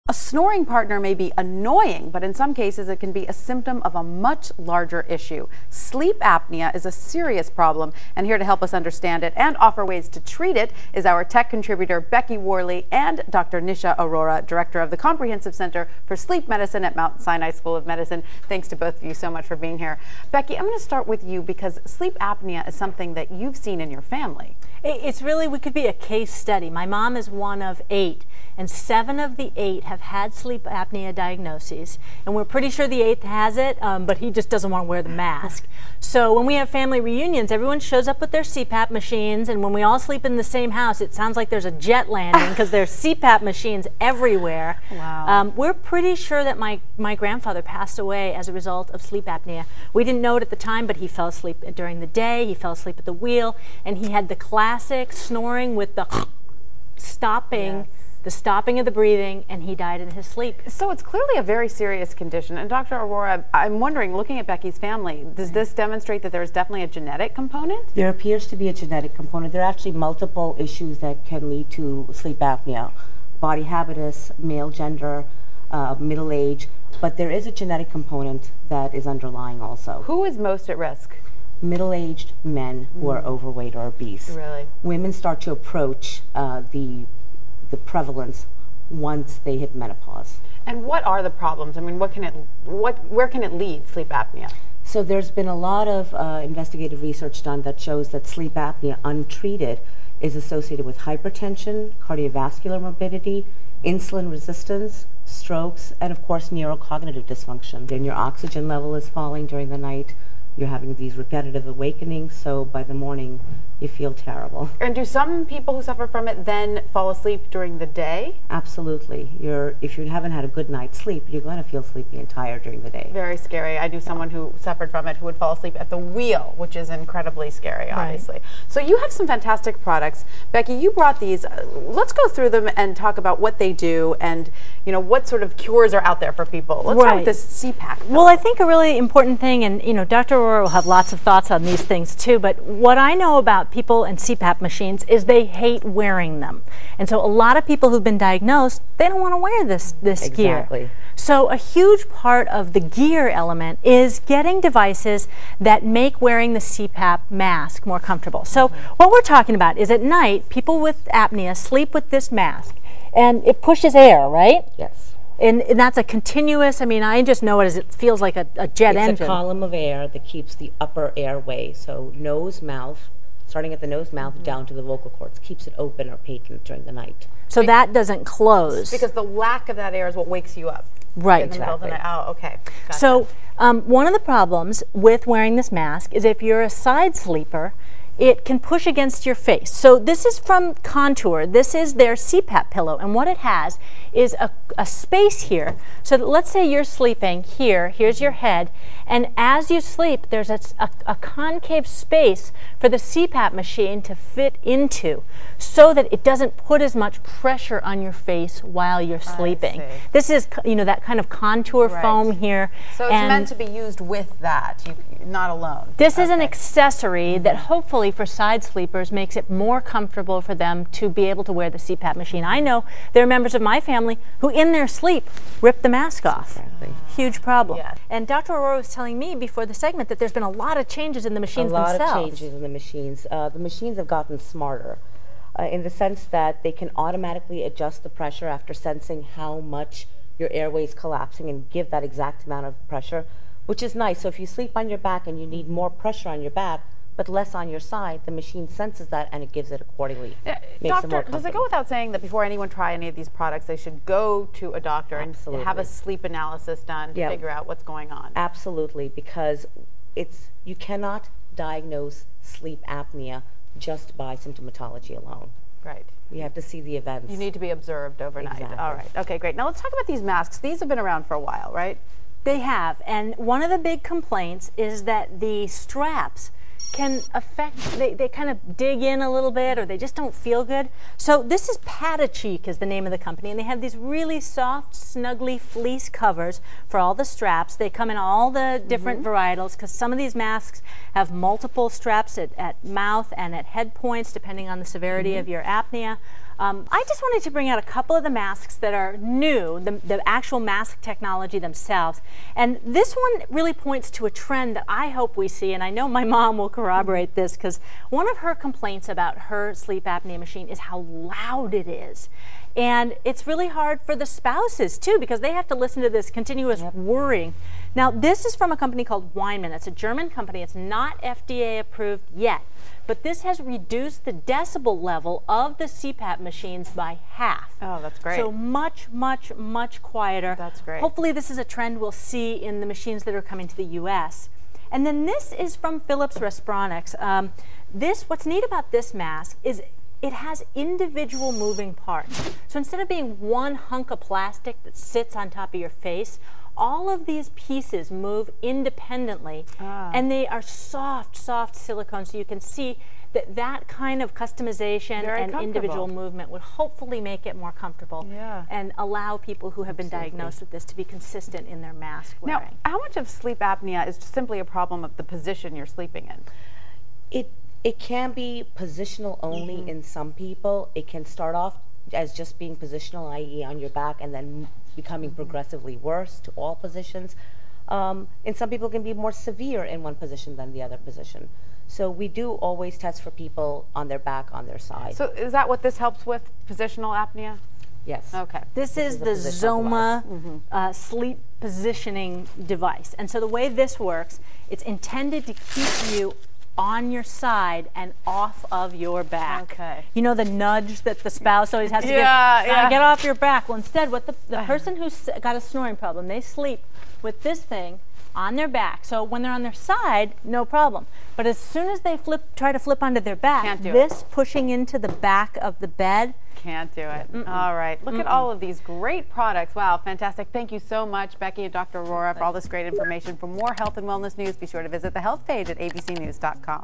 A snoring partner may be annoying, but in some cases it can be a symptom of a much larger issue. Sleep apnea is a serious problem, and here to help us understand it and offer ways to treat it is our tech contributor Becky Worley and Dr. Nisha Arora, director of the Comprehensive Center for Sleep Medicine at Mount Sinai School of Medicine. Thanks to both of you so much for being here. Becky, I'm going to start with you because sleep apnea is something that you've seen in your family. It's really, we could be a case study. My mom is one of 8, and 7 of the 8 have had sleep apnea diagnoses, and we're pretty sure the 8th has it, but he just doesn't want to wear the mask. So when we have family reunions, everyone shows up with their CPAP machines, and when we all sleep in the same house, it sounds like there's a jet landing because there's CPAP machines everywhere. Wow. We're pretty sure that my grandfather passed away as a result of sleep apnea. We didn't know it at the time, but he fell asleep during the day, he fell asleep at the wheel, and he had the classic snoring with the stopping. Yes. The stopping of the breathing, and he died in his sleep. So it's clearly a very serious condition. And Dr. Arora, I'm wondering, looking at Becky's family, does this demonstrate that there's definitely a genetic component? There appears to be a genetic component. There are actually multiple issues that can lead to sleep apnea. Body habitus, male gender, middle age, but there is a genetic component that is underlying also. Who is most at risk? Middle-aged men who are overweight or obese. Really? Women start to approach the prevalence once they hit menopause. And what are the problems? I mean, where can it lead, sleep apnea? So there's been a lot of investigative research done that shows that sleep apnea untreated is associated with hypertension, cardiovascular morbidity, insulin resistance, strokes, and of course neurocognitive dysfunction. Then your oxygen level is falling during the night. You're having these repetitive awakenings, so by the morning you feel terrible. And do some people who suffer from it then fall asleep during the day? Absolutely. If you haven't had a good night's sleep, you're going to feel sleepy and tired during the day. Very scary. I knew someone who suffered from it who would fall asleep at the wheel, which is incredibly scary, obviously. Right. So you have some fantastic products. Becky, you brought these. Let's go through them and talk about what they do and what sort of cures are out there for people. Let's start with this CPAP pill. Well, I think a really important thing, and Dr. Arora will have lots of thoughts on these things too, but what I know about people and CPAP machines is they hate wearing them. And so a lot of people who've been diagnosed, they don't want to wear this gear. Exactly. So a huge part of the gear element is getting devices that make wearing the CPAP mask more comfortable. So what we're talking about is at night, people with apnea sleep with this mask, and it pushes air, right? Yes. And that's a continuous, I just know it as it feels like a jet engine. It's a column of air that keeps the upper airway, so nose, mouth, starting at the nose, mouth, down to the vocal cords, keeps it open or patent during the night. So that doesn't close. Because the lack of that air is what wakes you up. Right. In the middle of the night. Oh, okay. Gotcha. So one of the problems with wearing this mask is if you're a side sleeper, it can push against your face. So this is from Contour. This is their CPAP pillow, and what it has is a space here. So that let's say you're sleeping here, here's your head, and as you sleep, there's a concave space for the CPAP machine to fit into so that it doesn't put as much pressure on your face while you're sleeping. This is, that kind of contour foam here. So it's meant to be used with that, not alone. This is an accessory that hopefully for side sleepers makes it more comfortable for them to be able to wear the CPAP machine. I know there are members of my family who in their sleep rip the mask off. Exactly. Huge problem. Yeah. And Dr. Arora was telling me before the segment that there's been a lot of changes in the machines themselves. A lot of changes in the machines. The machines have gotten smarter in the sense that they can automatically adjust the pressure after sensing how much your airway is collapsing and give that exact amount of pressure, which is nice. So if you sleep on your back and you need more pressure on your back, but less on your side, the machine senses that and it gives it accordingly. Doctor, does it go without saying that before anyone try any of these products, they should go to a doctor and have a sleep analysis done to figure out what's going on? Absolutely, because you cannot diagnose sleep apnea just by symptomatology alone. Right. You have to see the events. You need to be observed overnight. Exactly. All right. Okay, great. Now let's talk about these masks. These have been around for a while, right? They have, and one of the big complaints is that the straps can affect, they kind of dig in a little bit, or they just don't feel good. So this is Patacheek is the name of the company, and they have these really soft, snuggly fleece covers for all the straps. They come in all the different varietals, because some of these masks have multiple straps at mouth and at head points, depending on the severity of your apnea. I just wanted to bring out a couple of the masks that are new, the actual mask technology themselves. And this one really points to a trend that I hope we see, and I know my mom will corroborate this, because one of her complaints about her sleep apnea machine is how loud it is. And it's really hard for the spouses too, because they have to listen to this continuous whirring. Now, this is from a company called Weinmann. It's a German company. It's not FDA approved yet, but this has reduced the decibel level of the CPAP machines by half. Oh, that's great. So much, much, much quieter. That's great. Hopefully this is a trend we'll see in the machines that are coming to the US. And then this is from Philips Respironics. What's neat about this mask is it has individual moving parts. So instead of being one hunk of plastic that sits on top of your face, all of these pieces move independently, and they are soft, soft silicone, so you can see that that kind of customization and individual movement would hopefully make it more comfortable and allow people who have been diagnosed with this to be consistent in their mask wearing. Now, how much of sleep apnea is just simply a problem of the position you're sleeping in? It can be positional only in some people. It can start off as just being positional, i.e. on your back, and then becoming progressively worse to all positions. And some people can be more severe in one position than the other position. So we do always test for people on their back, on their side. So is that what this helps with, positional apnea? Yes. Okay. This is the Zoma sleep positioning device. And so the way this works, it's intended to keep you on your side and off of your back. Okay. You know the nudge that the spouse always has to give? Get off your back. Well, instead, what the person who's got a snoring problem, they sleep with this thing on their back. So when they're on their side, no problem. But as soon as they try to flip onto their back, this pushing into the back of the bed, can't do it. All right. Look at all of these great products. Wow, fantastic. Thank you so much, Becky and Dr. Aurora, for all this great information. For more health and wellness news, be sure to visit the health page at abcnews.com.